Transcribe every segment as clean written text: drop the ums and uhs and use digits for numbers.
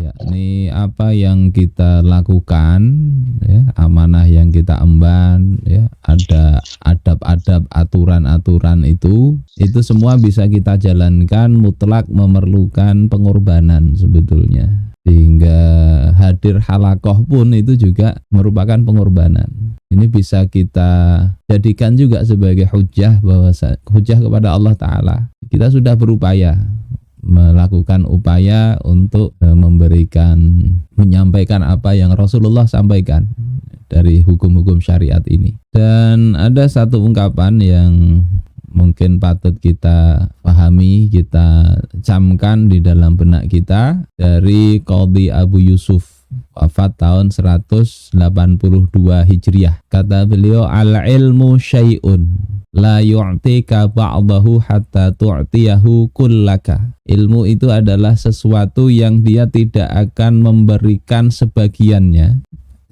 yakni apa yang kita lakukan, ya, amanah yang kita emban, ya, ada adab-adab, aturan-aturan itu semua bisa kita jalankan mutlak memerlukan pengorbanan sebetulnya. Sehingga hadir halakoh pun itu juga merupakan pengorbanan. Ini bisa kita jadikan juga sebagai hujjah, bahwa hujjah kepada Allah Ta'ala. Kita sudah berupaya, melakukan upaya untuk menyampaikan apa yang Rasulullah sampaikan dari hukum-hukum syariat ini. Dan ada satu ungkapan yang mungkin patut kita pahami, kita camkan di dalam benak kita, dari Qadhi Abu Yusuf, wafat tahun 182 Hijriah. Kata beliau, al-ilmu syai'un la yu'tika ba'dahu hatta tu'tiyahu kullaka. Ilmu itu adalah sesuatu yang dia tidak akan memberikan sebagiannya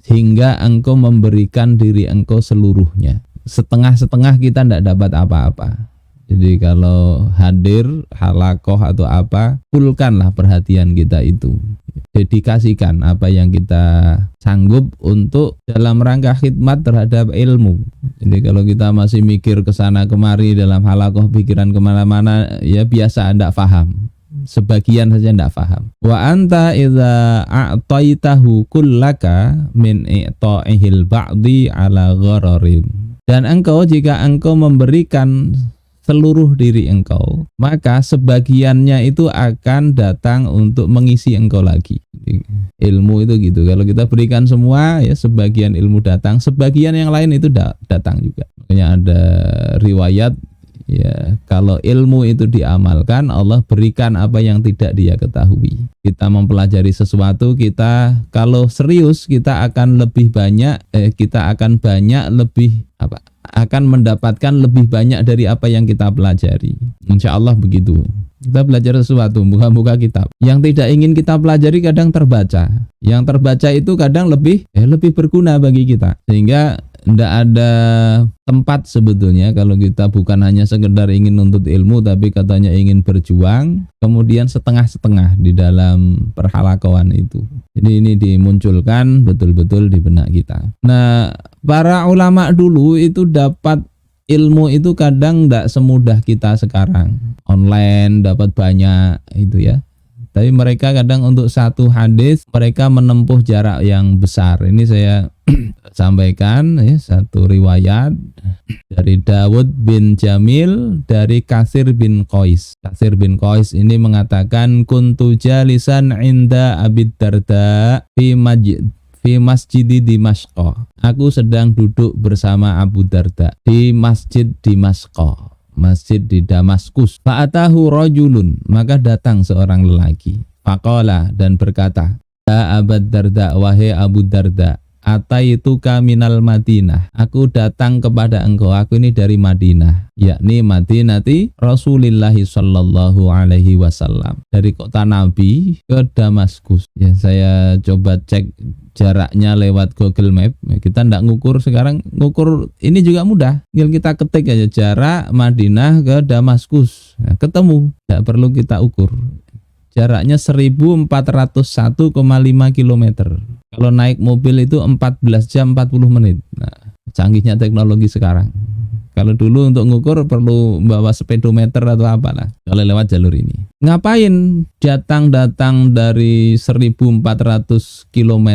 hingga engkau memberikan diri engkau seluruhnya. Setengah-setengah kita tidak dapat apa-apa. Jadi kalau hadir halakoh atau apa, fullkanlah perhatian kita itu. Dedikasikan apa yang kita sanggup untuk dalam rangka khidmat terhadap ilmu. Jadi kalau kita masih mikir kesana kemari dalam halakoh, pikiran kemana-mana, ya biasa, tidak paham. Sebagian saja tidak paham. Wa anta idza a'taitahu kullaka min i'ta'ihil ba'di ala ghararin. Dan engkau, jika engkau memberikan seluruh diri engkau, maka sebagiannya itu akan datang untuk mengisi engkau lagi. Ilmu itu gitu. Kalau kita berikan semua, ya sebagian ilmu datang, sebagian yang lain itu datang juga. Makanya ada riwayat, ya, kalau ilmu itu diamalkan, Allah berikan apa yang tidak dia ketahui. Kita mempelajari sesuatu, kita kalau serius kita akan lebih banyak, akan mendapatkan lebih banyak dari apa yang kita pelajari. Insya Allah begitu. Kita belajar sesuatu, buka kitab. Yang tidak ingin kita pelajari kadang terbaca. Yang terbaca itu kadang lebih berguna bagi kita. Sehingga tidak ada tempat sebetulnya kalau kita bukan hanya sekedar ingin nuntut ilmu, tapi katanya ingin berjuang, kemudian setengah-setengah di dalam perhalakohan itu. Jadi ini dimunculkan betul-betul di benak kita. Nah, para ulama dulu itu dapat ilmu itu kadang tidak semudah kita sekarang. Online dapat banyak itu ya. Tapi mereka kadang untuk satu hadis mereka menempuh jarak yang besar. Ini saya sampaikan ya, satu riwayat dari Dawud bin Jamil dari Katsir bin Qais. Katsir bin Qais ini mengatakan, kuntu jalisan inda Abi Darda fi masjid Dimashq. Aku sedang duduk bersama Abu Darda di masjid Dimashq, masjid di Damaskus. Fa'atahu rajulun, maka datang seorang lelaki. Faqala, dan berkata, ya Abu Darda, wahai Abu Darda, ataituka minal Madinah, aku datang kepada engkau, aku ini dari Madinah, yakni Madinati Rasulillahi sallallahu alaihi wasallam, dari kota Nabi ke Damaskus. Ya, saya coba cek jaraknya lewat Google Map. Kita tidak ngukur sekarang, ngukur ini juga mudah, tinggal kita ketik aja jarak Madinah ke Damaskus, nah, ketemu, tidak perlu kita ukur. Jaraknya 1401,5 km. Kalau naik mobil itu 14 jam 40 menit. Nah, canggihnya teknologi sekarang. Kalau dulu untuk ngukur perlu bawa speedometer atau apalah kalau lewat jalur ini. Ngapain datang dari 1400 km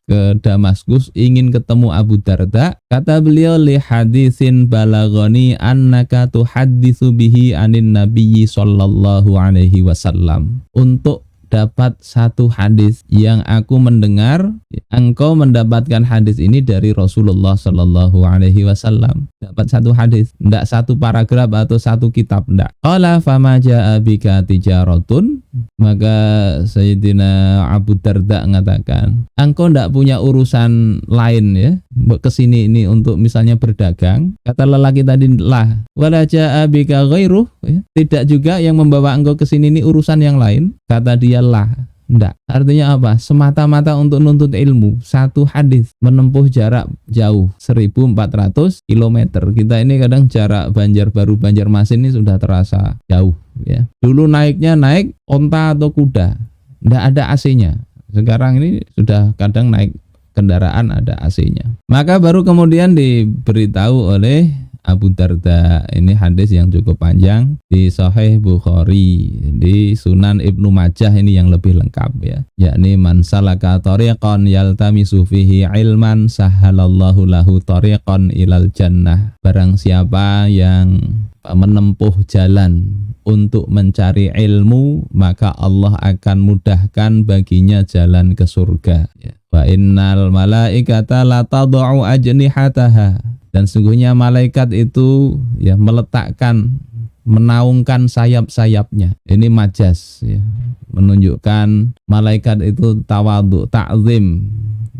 ke Damaskus ingin ketemu Abu Darda? Kata beliau, li hadisin balagoni annaka tuhaddisu bihi anin nabiyyi sallallahu alaihi wasallam. Untuk dapat satu hadis yang aku mendengar, engkau mendapatkan hadis ini dari Rasulullah sallallahu alaihi wasallam. Dapat satu hadis, tidak satu paragraf atau satu kitab, tidak. Qala fama jaa bika tijaratun, maka Sayyidina Abu Darda mengatakan, engkau tidak punya urusan lain ya kesini ini untuk misalnya berdagang? Kata lelaki tadi, lah. Wala jaa bika ghairuh, ya. Tidak juga yang membawa engkau kesini ini urusan yang lain? Kata dia, lah. Enggak. Artinya apa? Semata-mata untuk nuntut ilmu. Satu hadis menempuh jarak jauh 1400 km. Kita ini kadang jarak Banjarbaru Banjarmasin ini sudah terasa jauh ya. Dulu naiknya naik onta atau kuda. Nggak ada AC-nya. Sekarang ini sudah kadang naik kendaraan ada AC-nya. Maka baru kemudian diberitahu oleh Abu Darda, ini hadis yang cukup panjang di Sahih Bukhari, di Sunan Ibnu Majah ini yang lebih lengkap ya. Yakni man salaka tariqan yaltamisu fihi ilman sahalallahu lahu tariqan ilal jannah. Barang siapa yang menempuh jalan untuk mencari ilmu, maka Allah akan mudahkan baginya jalan ke surga. Wa innal malaikata la tad'u ajnihataha. Dan sungguhnya malaikat itu ya meletakkan, menaungkan sayap-sayapnya. Ini majas ya, menunjukkan malaikat itu tawadhu, ta'zim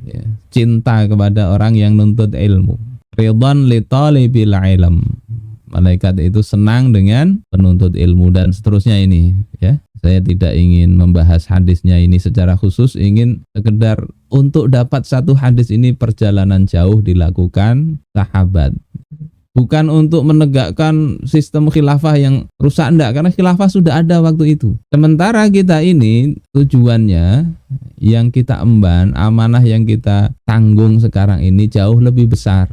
ya, cinta kepada orang yang nuntut ilmu. Ridwan li talibil ilm. Malaikat itu senang dengan penuntut ilmu dan seterusnya ini ya. Saya tidak ingin membahas hadisnya ini secara khusus, ingin sekedar untuk dapat satu hadis ini perjalanan jauh dilakukan sahabat. Bukan untuk menegakkan sistem khilafah yang rusak, enggak, karena khilafah sudah ada waktu itu. Sementara kita ini tujuannya yang kita emban, amanah yang kita tanggung sekarang ini jauh lebih besar.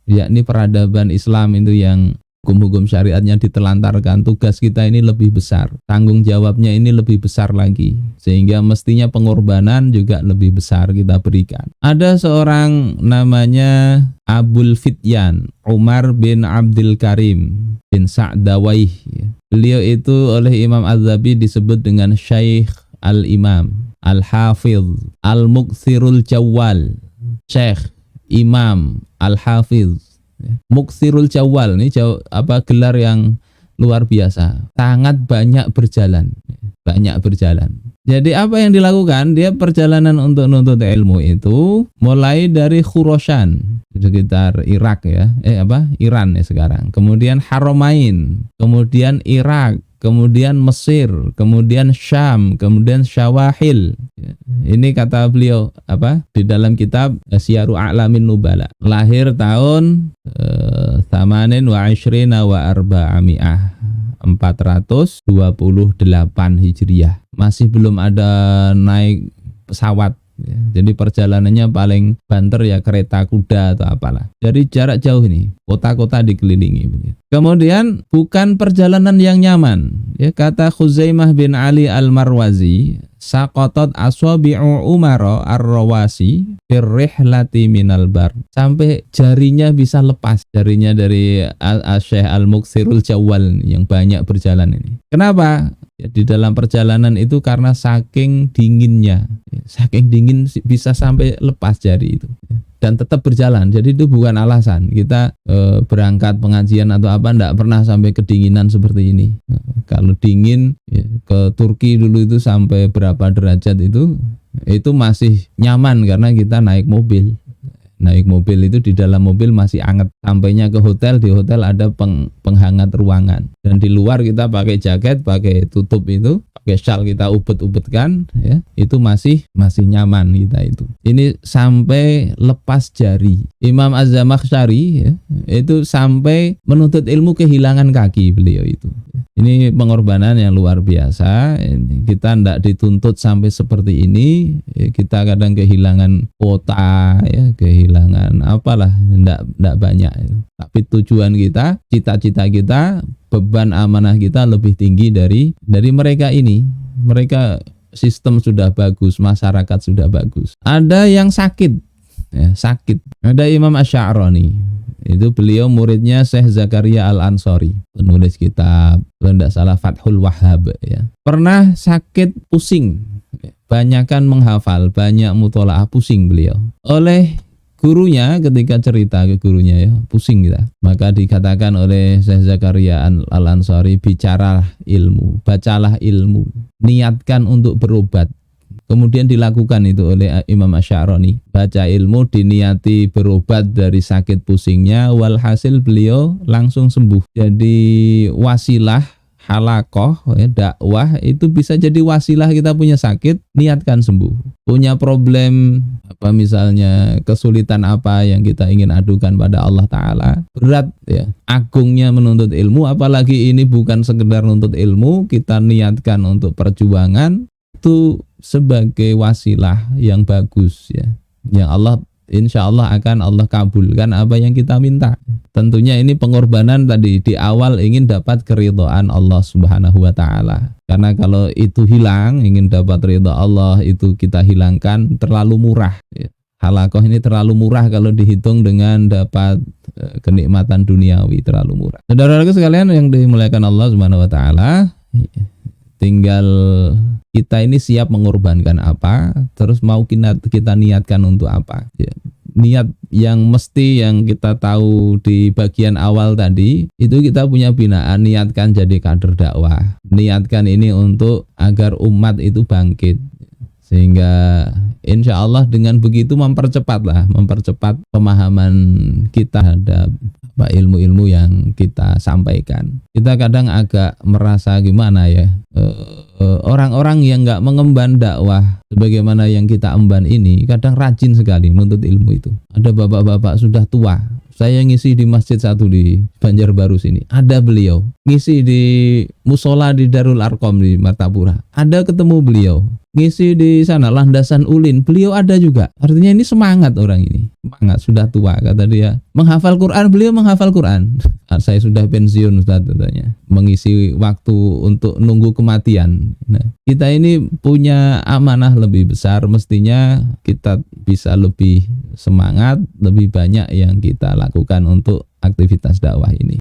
Yakni peradaban Islam itu yang hukum-hukum syariatnya ditelantarkan, tugas kita ini lebih besar, tanggung jawabnya ini lebih besar lagi, sehingga mestinya pengorbanan juga lebih besar kita berikan. Ada seorang namanya Abul Fityan Umar bin Abdul Karim bin Sa'dawaih. Beliau itu oleh Imam Az-Zahabi disebut dengan Syekh Al-Imam Al-Hafidh Al-Muqsirul Jawwal, Syekh Imam Al-Hafidh Muqsirul Jawwal, ini gelar yang luar biasa, sangat banyak berjalan. Jadi apa yang dilakukan? Dia perjalanan untuk nuntut ilmu itu mulai dari Khurasan, sekitar Irak ya, Iran ya sekarang. Kemudian Haramain, kemudian Irak, kemudian Mesir, kemudian Syam, kemudian Syawahil. Ini kata beliau di dalam kitab Syiaru A'lamin Nubala. Lahir tahun 28 wa 428 Hijriah. Masih belum ada naik pesawat. Jadi perjalanannya paling banter ya kereta kuda atau apalah. Dari jarak jauh ini, kota-kota dikelilingi. Kemudian bukan perjalanan yang nyaman. Ya, kata Khuzaimah bin Ali Al-Marwazi, saqatat asabi'u Umar ar-Rawasi firrihlati minal bar. Sampai jarinya bisa lepas, jarinya dari Syekh Al-Muqsirul Jawwal yang banyak berjalan ini. Kenapa? Ya, di dalam perjalanan itu karena saking dinginnya, saking dingin bisa sampai lepas jari itu dan tetap berjalan. Jadi itu bukan alasan kita berangkat pengajian atau apa enggak pernah sampai kedinginan seperti ini. Kalau dingin ya, ke Turki dulu itu sampai berapa derajat itu masih nyaman karena kita naik mobil. Naik mobil itu di dalam mobil masih anget. Sampainya ke hotel, di hotel ada penghangat ruangan. Dan di luar kita pakai jaket, pakai tutup itu, pakai syal kita ubet-ubetkan, ya, itu masih nyaman kita itu. Ini sampai lepas jari. Imam Az-Zamakhsyari ya, itu sampai menuntut ilmu kehilangan kaki beliau itu. Ini pengorbanan yang luar biasa. Kita tidak dituntut sampai seperti ini. Kita kadang kehilangan kota, ya, kehilangan apalah, tidak banyak. Tapi tujuan kita, cita-cita kita, beban amanah kita lebih tinggi dari mereka ini. Mereka sistem sudah bagus, masyarakat sudah bagus. Ada yang sakit, ya, sakit. Ada Imam Asy'arani. Itu beliau muridnya Syekh Zakaria Al-Ansari, penulis kitab kalau tidak salah Fathul Wahhab ya. Pernah sakit pusing, banyakan menghafal, banyak mutolaah, pusing beliau. Oleh gurunya ketika cerita ke gurunya ya, pusing kita. Maka dikatakan oleh Syekh Zakaria Al-Ansari, bicaralah ilmu, bacalah ilmu, niatkan untuk berobat. Kemudian dilakukan itu oleh Imam Asy'arani. Baca ilmu, diniati berobat dari sakit pusingnya, walhasil beliau langsung sembuh. Jadi wasilah halaqah, ya, dakwah itu bisa jadi wasilah. Kita punya sakit, niatkan sembuh. Punya problem apa misalnya, kesulitan apa yang kita ingin adukan pada Allah Ta'ala, berat ya, agungnya menuntut ilmu, apalagi ini bukan sekedar menuntut ilmu, kita niatkan untuk perjuangan. itu sebagai wasilah yang bagus ya, yang Allah insya Allah akan Allah kabulkan apa yang kita minta. Tentunya ini pengorbanan tadi di awal ingin dapat keridhaan Allah Subhanahu wa taala. Karena kalau itu hilang, ingin dapat ridha Allah, itu kita hilangkan, terlalu murah ya. Halakoh ini terlalu murah kalau dihitung dengan dapat kenikmatan duniawi, terlalu murah. Saudara-saudaraku sekalian yang dimuliakan Allah Subhanahu wa taala, tinggal kita ini siap mengorbankan apa, terus mau kita niatkan untuk apa ya. Niat yang mesti yang kita tahu di bagian awal tadi, itu kita punya binaan, niatkan jadi kader dakwah, niatkan ini untuk agar umat itu bangkit, sehingga insya Allah dengan begitu mempercepat pemahaman kita terhadap ilmu-ilmu yang kita sampaikan. Kita kadang agak merasa gimana ya, orang-orang yang nggak mengemban dakwah sebagaimana yang kita emban ini kadang rajin sekali menuntut ilmu itu. Ada bapak-bapak sudah tua, saya ngisi di masjid satu di Banjarbaru sini, ada beliau. Ngisi di musola di Darul Arkom di Martapura, ada ketemu beliau. Ngisi di sana Landasan Ulin, beliau ada juga. Artinya ini semangat orang ini, semangat, sudah tua kata dia. Menghafal Quran, beliau menghafal Quran. Saya sudah pensiun Ustaz katanya, mengisi waktu untuk nunggu kematian. Nah, kita ini punya amanah lebih besar, mestinya kita bisa lebih semangat, lebih banyak yang kita lakukan untuk aktivitas dakwah ini.